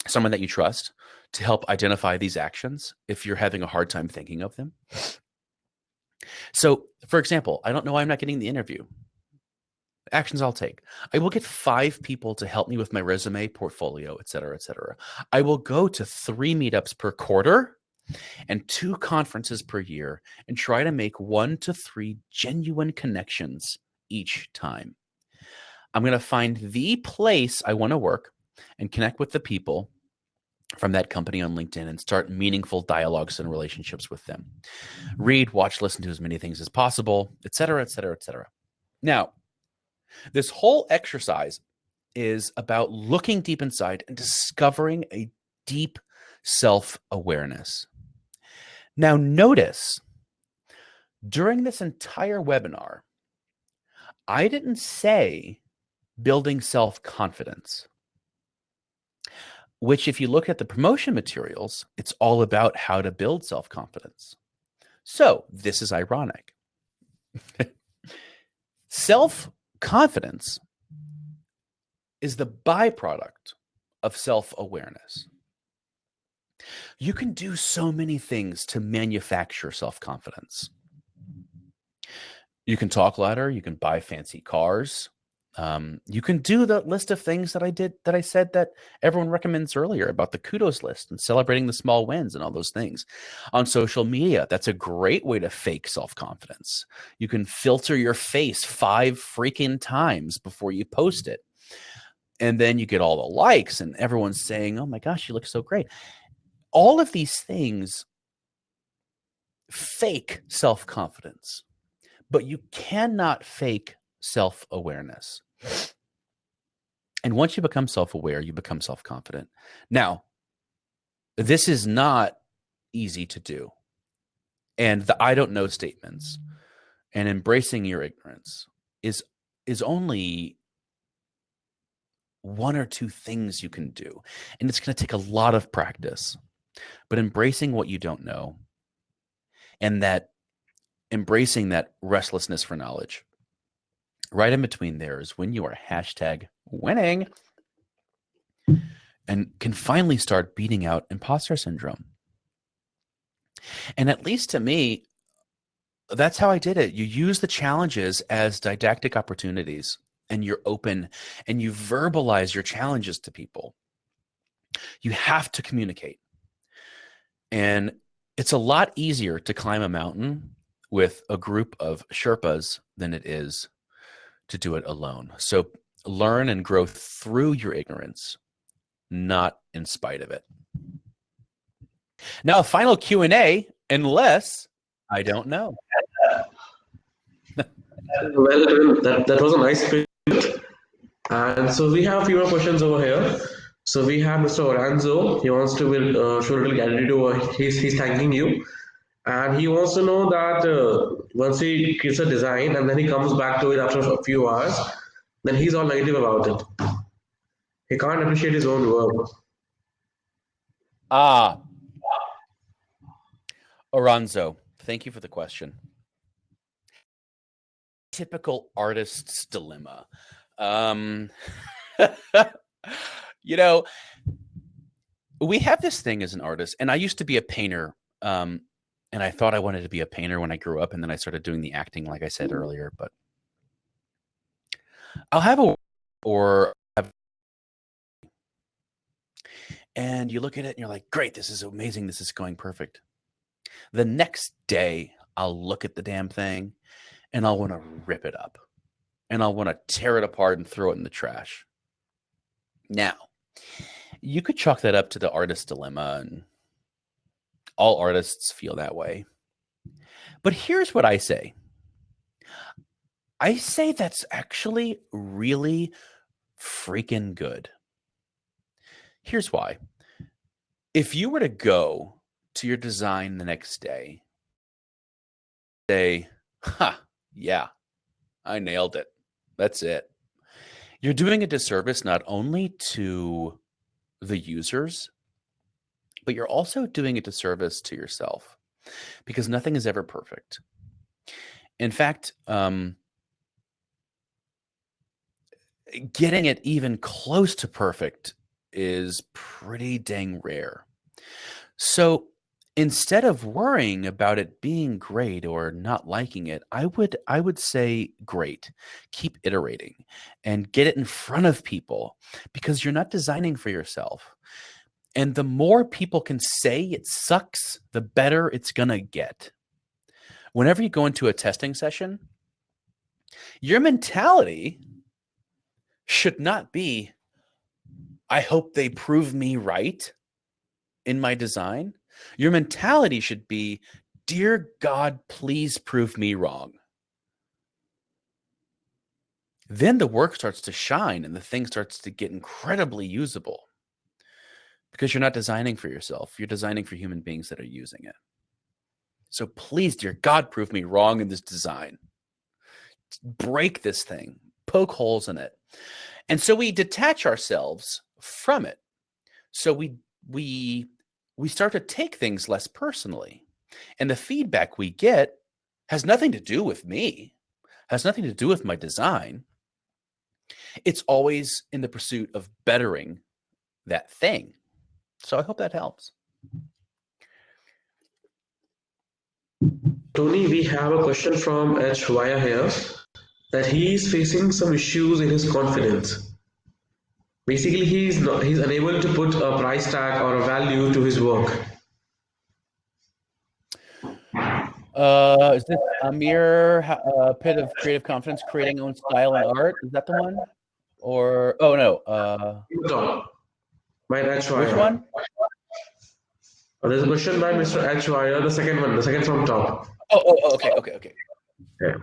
someone that you trust, to help identify these actions if you're having a hard time thinking of them. So, for example, I don't know why I'm not getting the interview. Actions I'll take. I will get 5 people to help me with my resume, portfolio, et cetera, et cetera. I will go to 3 meetups per quarter and 2 conferences per year, and try to make 1 to 3 genuine connections each time. I'm going to find the place I want to work and connect with the people from that company on LinkedIn and start meaningful dialogues and relationships with them. Read, watch, listen to as many things as possible, et cetera, et cetera, et cetera. Now, this whole exercise is about looking deep inside and discovering a deep self-awareness. Now, notice during this entire webinar, I didn't say building self-confidence, which if you look at the promotion materials, it's all about how to build self-confidence. So this is ironic. Self-confidence is the byproduct of self-awareness. You can do so many things to manufacture self-confidence. You can talk louder. You can buy fancy cars. You can do the list of things that I said that everyone recommends earlier about the kudos list and celebrating the small wins and all those things. On social media, that's a great way to fake self-confidence. You can filter your face 5 freaking times before you post it. And then you get all the likes and everyone's saying, oh my gosh, you look so great. All of these things fake self-confidence, but you cannot fake self-awareness. And once you become self-aware, you become self-confident. Now, this is not easy to do. And the I don't know statements and embracing your ignorance is only 1 or 2 things you can do. And it's going to take a lot of practice. But embracing what you don't know, and that embracing that restlessness for knowledge, right in between there is when you are #winning and can finally start beating out imposter syndrome. And at least to me, that's how I did it. You use the challenges as didactic opportunities, and you're open and you verbalize your challenges to people. You have to communicate. And it's a lot easier to climb a mountain with a group of Sherpas than it is to do it alone. So learn and grow through your ignorance, not in spite of it. Now, final Q&A, unless I don't know. Well, that was a nice pitch. And so we have a few more questions over here. So we have Mr. Oranzo. He wants to show a little gratitude over. He's thanking you, and he wants to know that once he creates a design and then he comes back to it after a few hours, then he's all negative about it. He can't appreciate his own work. Ah, Oranzo, thank you for the question. Typical artist's dilemma. You know, we have this thing as an artist, and I used to be a painter. And I thought I wanted to be a painter when I grew up, and then I started doing the acting, like I said earlier. But I'll have a or have, and you look at it and you're like, great, this is amazing, this is going perfect. The next day, I'll look at the damn thing, and I'll want to rip it up, and I'll want to tear it apart and throw it in the trash. Now, you could chalk that up to the artist's dilemma, and all artists feel that way. But here's what I say. I say that's actually really freaking good. Here's why. If you were to go to your design the next day, say, yeah, I nailed it. That's it. You're doing a disservice not only to the users, but you're also doing a disservice to yourself because nothing is ever perfect. In fact, getting it even close to perfect is pretty dang rare. So instead of worrying about it being great or not liking it, I would say great. Keep iterating and get it in front of people because you're not designing for yourself. And the more people can say it sucks, the better it's going to get. Whenever you go into a testing session, your mentality should not be, I hope they prove me right in my design. Your mentality should be, dear God, please prove me wrong. Then the work starts to shine and the thing starts to get incredibly usable because you're not designing for yourself. You're designing for human beings that are using it. So please, dear God, prove me wrong in this design. Break this thing, poke holes in it. And so we detach ourselves from it. So we start to take things less personally. And the feedback we get has nothing to do with me, has nothing to do with my design. It's always in the pursuit of bettering that thing. So I hope that helps. Tony, we have a question from H. Via here that he is facing some issues in his confidence. Basically, he's unable to put a price tag or a value to his work. Is this Amir Pit of Creative Confidence creating own style and art? Is that the one? Or oh no, by H. which one? There's a question by Mr. H. Wire, the second one, the second from top. Okay. Yeah.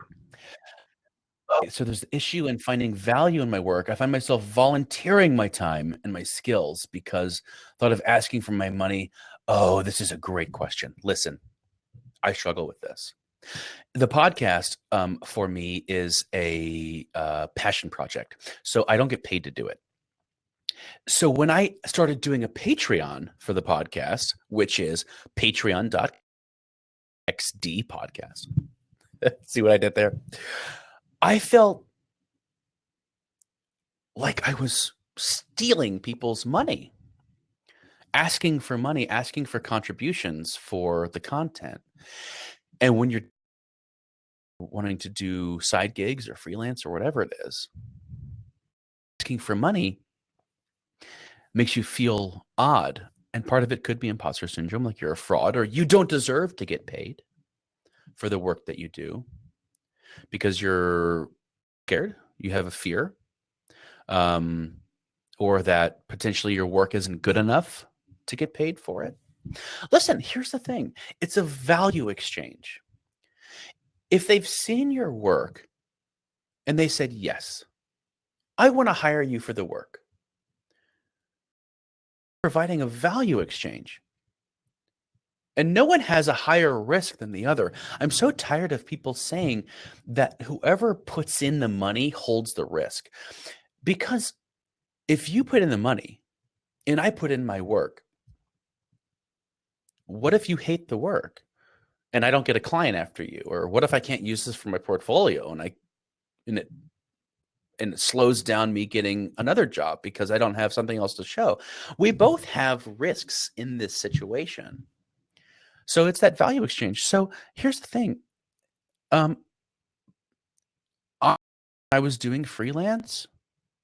So there's the issue in finding value in my work. I find myself volunteering my time and my skills because thought of asking for my money. Oh, this is a great question. Listen, I struggle with this. The podcast for me is a passion project. So I don't get paid to do it. So when I started doing a Patreon for the podcast, which is patreon.xd podcast. See what I did there? I felt like I was stealing people's money, asking for money, asking for contributions for the content. And when you're wanting to do side gigs or freelance or whatever it is, asking for money makes you feel odd. And part of it could be imposter syndrome, like you're a fraud or you don't deserve to get paid for the work that you do because you're scared, you have a fear, or that potentially your work isn't good enough to get paid for it. Listen, here's the thing. It's a value exchange. If they've seen your work and they said, yes, I want to hire you for the work. Providing a value exchange. And no one has a higher risk than the other. I'm so tired of people saying that whoever puts in the money holds the risk. Because if you put in the money and I put in my work, what if you hate the work and I don't get a client after you? Or what if I can't use this for my portfolio and it slows down me getting another job because I don't have something else to show? We both have risks in this situation. So it's that value exchange. So here's the thing. I I was doing freelance.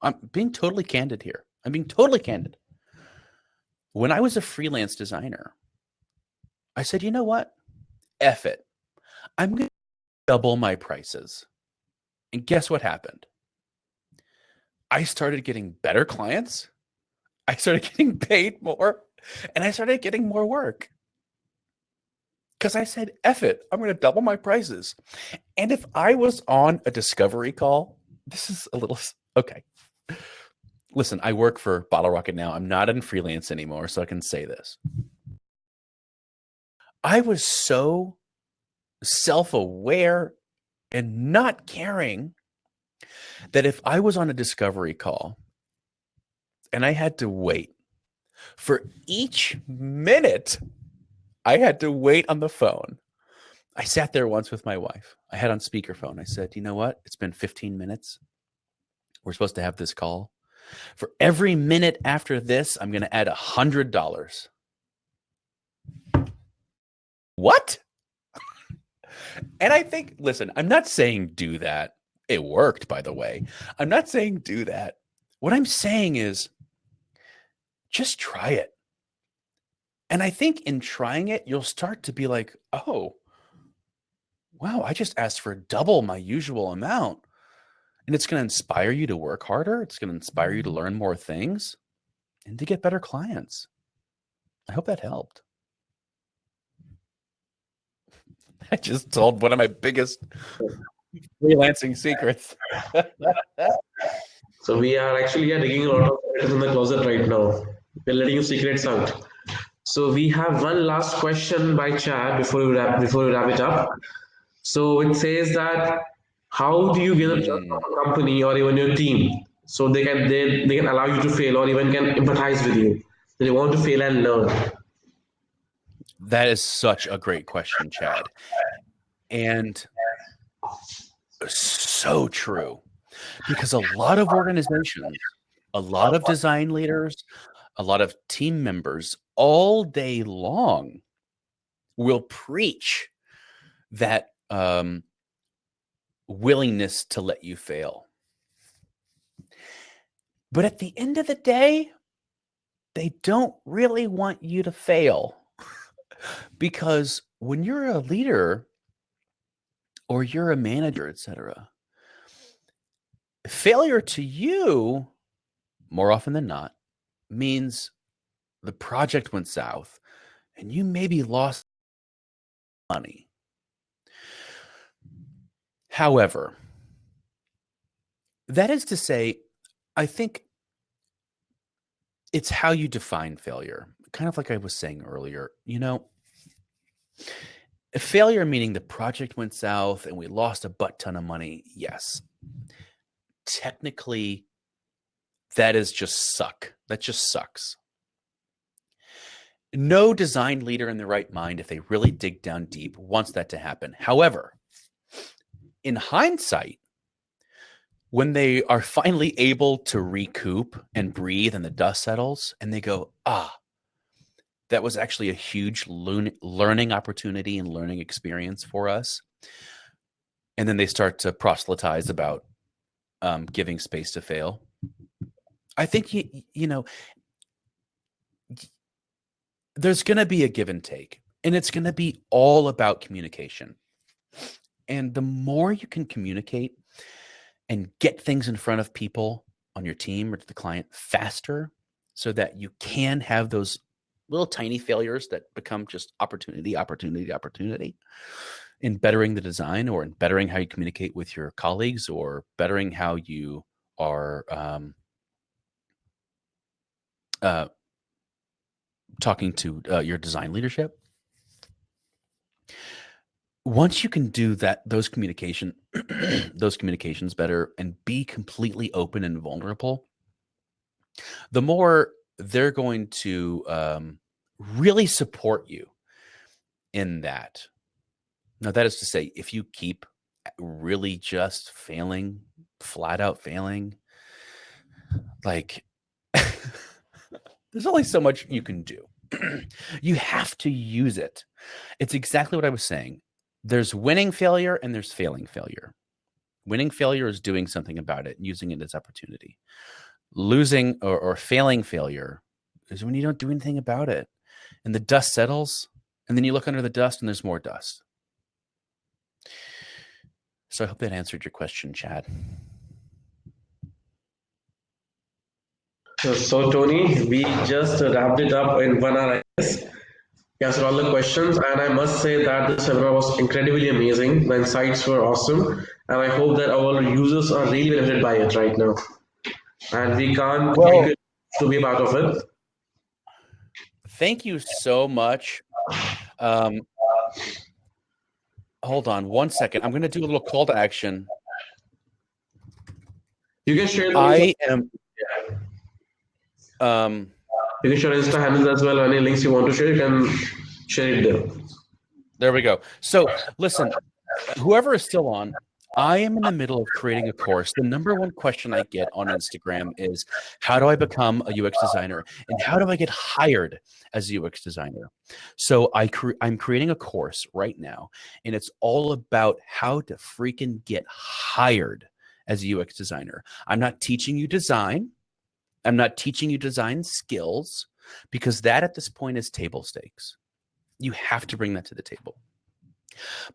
I'm being totally candid here. I'm being totally candid. When I was a freelance designer, I said, you know what? F it. I'm going to double my prices. And guess what happened? I started getting better clients. I started getting paid more. And I started getting more work. Because I said, F it. I'm going to double my prices. And if I was on a discovery call, this is a little okay. Listen, I work for Bottle Rocket now. I'm not in freelance anymore, so I can say this. I was so self-aware and not caring that if I was on a discovery call and I had to wait for each minute, I had to wait on the phone. I sat there once with my wife. I had on speakerphone. I said, you know what? It's been 15 minutes. We're supposed to have this call. For every minute after this, I'm going to add $100. What? And I think, listen, I'm not saying do that. It worked, by the way. I'm not saying do that. What I'm saying is just try it. And I think in trying it, you'll start to be like, oh, wow, I just asked for double my usual amount. And it's going to inspire you to work harder. It's going to inspire you to learn more things and to get better clients. I hope that helped. I just told one of my biggest freelancing secrets. So we are actually digging a lot of secrets in the closet right now. We're letting your secrets out. So we have one last question by chat before we wrap it up. So it says that how do you get a trust of a company or even your team so they can allow you to fail or even can empathize with you. They want to fail and learn. That is such a great question, Chad. And so true. Because a lot of organizations, a lot of design leaders, a lot of team members all day long will preach that willingness to let you fail. But at the end of the day, they don't really want you to fail. Because when you're a leader or you're a manager, etc., failure to you, more often than not, means the project went south and you maybe lost money. However, that is to say, I think it's how you define failure. Kind of like I was saying earlier, failure meaning the project went south and we lost a butt ton of money. Yes. Technically, that is just suck. That just sucks. No design leader in their right mind, if they really dig down deep, wants that to happen. However, in hindsight, when they are finally able to recoup and breathe and the dust settles and they go, that was actually a huge learning opportunity and learning experience for us. And then they start to proselytize about giving space to fail. I think, there's going to be a give and take, and it's going to be all about communication. And the more you can communicate and get things in front of people on your team or to the client faster so that you can have those little tiny failures that become just opportunity in bettering the design or in bettering how you communicate with your colleagues or bettering how you are talking to your design leadership, once you can do that, those communications better and be completely open and vulnerable, the more they're going to really support you in that. Now, that is to say, if you keep really just failing, flat out failing, like there's only so much you can do. You have to use it. It's exactly what I was saying. There's winning failure and there's failing failure. Winning failure is doing something about it, using it as opportunity. Losing or failing failure is when you don't do anything about it and the dust settles and then you look under the dust and there's more dust. So I hope that answered your question, Chad. So Tony, we just wrapped it up in 1 hour, I guess. We answered all the questions, and I must say that the seminar was incredibly amazing. The insights were awesome, and I hope that our users are really benefited by it right now. And we can't thank you to be a part of it. Thank you so much. Hold on 1 second. I'm going to do a little call to action. You can share the I am. You can share Insta handles as well. Any links you want to share, you can share it there. There we go. So listen, whoever is still on, I am in the middle of creating a course. The number one question I get on Instagram is, how do I become a UX designer? And how do I get hired as a UX designer? So I'm creating a course right now, and it's all about how to freaking get hired as a UX designer. I'm not teaching you design. I'm not teaching you design skills, because that at this point is table stakes. You have to bring that to the table.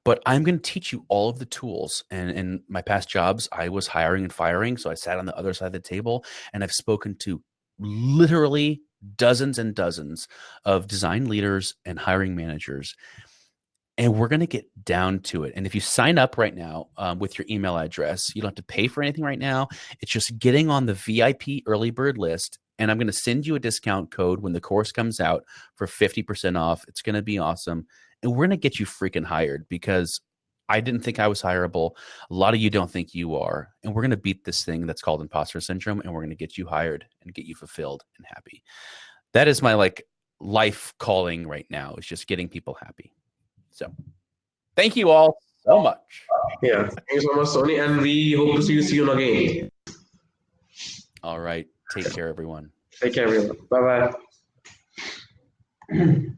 But I'm going to teach you all of the tools. And in my past jobs, I was hiring and firing. So I sat on the other side of the table, and I've spoken to literally dozens and dozens of design leaders and hiring managers. And we're going to get down to it. And if you sign up right now with your email address, you don't have to pay for anything right now. It's just getting on the VIP early bird list. And I'm going to send you a discount code when the course comes out for 50% off. It's going to be awesome. And we're going to get you freaking hired, because I didn't think I was hireable. A lot of you don't think you are. And we're going to beat this thing that's called Imposter Syndrome. And we're going to get you hired and get you fulfilled and happy. That is my life calling right now, is just getting people happy. So thank you all so much. Yeah. Thank you so much, Tony. And we hope to see you soon again. All right. Take care, everyone. Take care, everyone. Bye-bye.